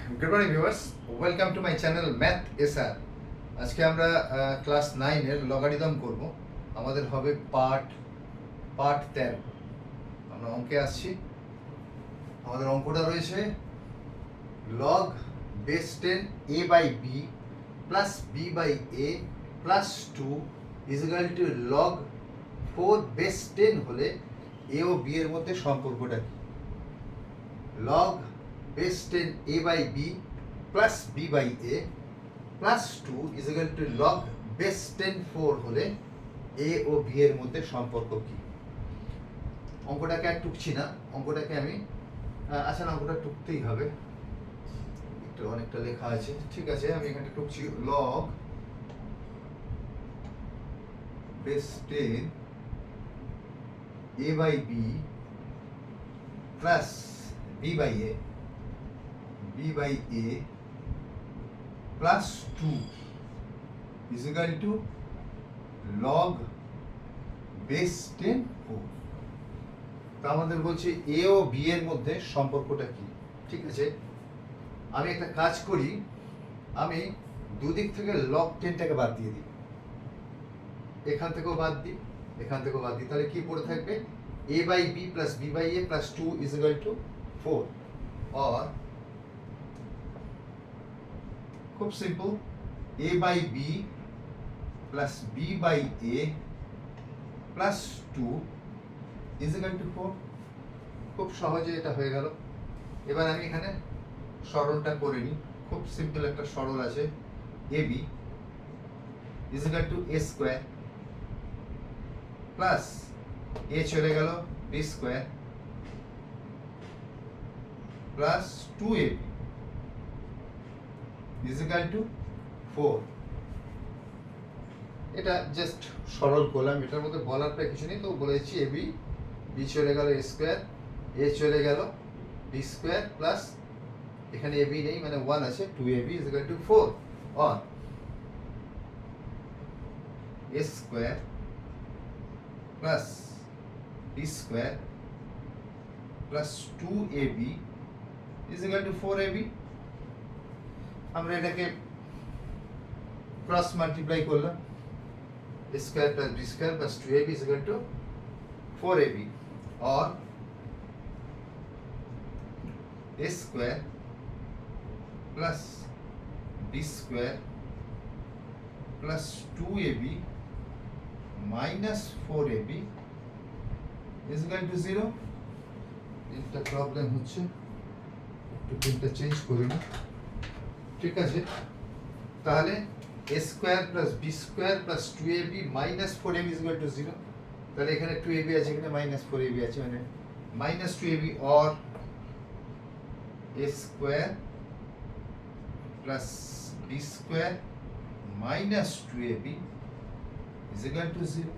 Good morning viewers, welcome to my channel math SR. আজকে আমরা class 9-এর logarithm করব। আমাদের হবে পার্ট 13। আমরা অঙ্কে আসছি। আমাদের অঙ্কটা রয়েছে log base 10 a by B plus B by A plus 2 is equal to log 4 base 10 হলে এ ও বি এর মধ্যে সম্পর্কটা কি? log base 10 a by b plus b by a plus 2 is equal to log base 10 4 হলে a O b এর মধ্যে সম্পর্ক কি? অঙ্কটাকে আর টুকছি না, অঙ্কটাকে আমি আচ্ছা না, অঙ্কটা টুকতেই হবে, একটু অনেকটা লেখা আছে, ঠিক আছে, আমি এখানে টুকছি। log base 10 a by b plus b by a plus 2 is equal to log base 10 4। তা আমাদের বলছে a ও b এর মধ্যে সম্পর্কটা কি? ঠিক আছে, আমি একটা কাজ করি, আমি দুদিক থেকে log 10টাকে বাদ দিয়ে দিই, এখান থেকেও বাদ দিই, এখান থেকেও বাদ দিই, তাহলে কি পড়ে থাকবে? a by b plus b by a plus 2 is equal to 4, or খুব simple, a by b plus b by a plus 2 is equal to 4। খুব সহজে এটা হয়ে গেল। এবার আমি এখানে সরলটা করে নিই, খুব সিম্পল একটা সরল আছে, ab is equal to a square plus a চলে গেল b square plus 2ab is equal to 4। এটা জাস্ট সরল করলাম, এটার মধ্যে বলার প্রায় কিছু নেই, তো বলেছি ab, b চলে গেল a স্কয়ার, a চলে গেল b স্কয়ার প্লাস এখানে ab নেই মানে 1 আছে, 2ab is equal to 4, or a square plus b square plus 2ab is equal to 4ab। আমরা এটাকে ক্রস মাল্টিপ্লাই করলাম, a square plus b square plus 2ab is equal to 4ab, or a square plus b square plus 2ab minus 4ab is equal to 0। এটা problem হচ্ছে, একটু পেনটা change করি না, ঠিক আছে। তাহলে a square plus b square plus 2ab minus 4ab is equal to 0। তাহলে এখানে 2ab আছে, এখানে মাইনাস 4ab আছে, মানে minus 2ab, or a square plus b square minus 2ab is equal to 0।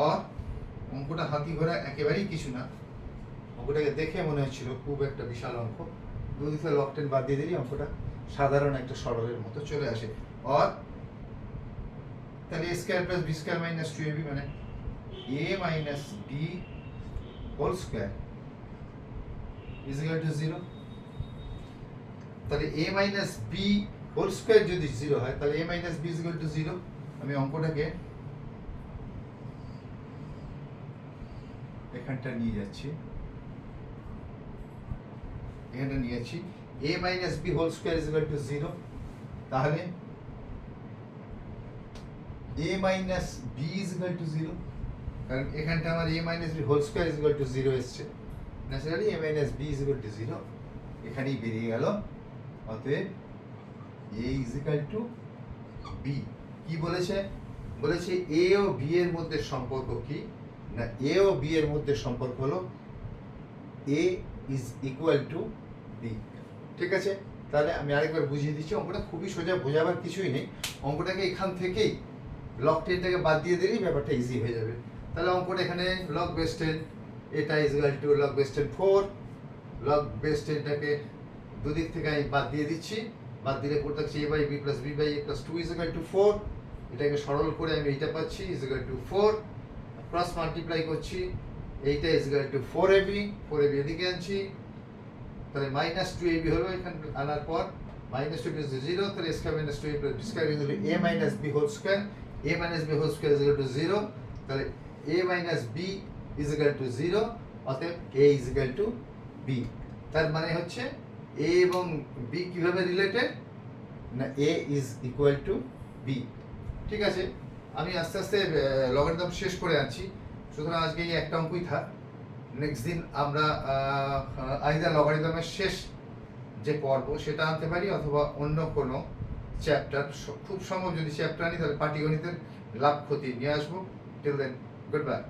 or অঙ্কটা হাতি ঘোড়া একেবারেই কিছু না, অঙ্কটাকে দেখে মনে হচ্ছিল খুব একটা বিশাল অঙ্ক, দুদিক থেকে log 10 বাদ দিয়ে দিলে অঙ্কটা সাধারণ একটা সরলের মতো চলে আসে। or তাহলে a square plus b square minus 2ab মানে a minus b whole square is equal to 0। তাহলে a minus b whole square যদি 0 হয় তাহলে a minus b is equal to 0। আমি অঙ্কটাকে এখানটা নিয়ে যাচ্ছি, এখানটা নিয়ে যাচ্ছি, a minus b whole square is equal to 0। তাহলে a minus b is equal to 0, কারণ এখানটা আমার a minus b whole square is equal to 0 এসছে, naturally a minus b is equal to 0 এখানেই বেরিয়ে গেল। অতএব a is equal to b। কি বলেছে? বলেছে a ও b এর মধ্যে সম্পর্ক কি না, a ও b এর মধ্যে সম্পর্ক হলো a is equal to b। ঠিক আছে, তাহলে আমি আরেকবার বুঝিয়ে দিচ্ছি, অঙ্কটা খুবই সোজা, বোঝাবার কিছুই নেই। অঙ্কটাকে এখান থেকেই log 10টাকে বাদ দিয়ে দিলেই ব্যাপারটা ইজি হয়ে যাবে। তাহলে অঙ্কটা এখানে log base 10 এটা is equal two log base 10 4, log base 10টাকে দুদিক থেকে আমি বাদ দিয়ে দিচ্ছি, বাদ দিলে পড়ে থাকছে a by b plus b by a plus 2 is equal to 4। এটাকে সরল করে আমি এইটা পাচ্ছি is equal to 4, cross multiply করছি, এইটা is equal two 4ab, 4ab এদিকে আনছি, তাহলে মাইনাস টু এবি হলো এখানে আনার পর মাইনাস টু ইজ জিরো, তাহলে square minus two AB B square is A minus B whole square, A minus B whole square is equal to zero, তাহলে A minus B is equal to zero, অতএব A is equal to B. তার মানে হচ্ছে A এবং B কিভাবে related না A is equal to B. ঠিক আছে, আমি আস্তে আস্তে লগারিদম শেষ করে আনছি, সুতরাং আজকে এই একটা অঙ্কই থাক। নেক্সট দিন আমরা আইদার লগারিদমের শেষ যে পর্ব সেটা আনতে পারি অথবা অন্য কোনো চ্যাপ্টার, খুব সম্ভব যদি চ্যাপ্টার আনি তাহলে পাটিগণিতের লাভ ক্ষতি নিয়ে আসবো। Till then, good bye.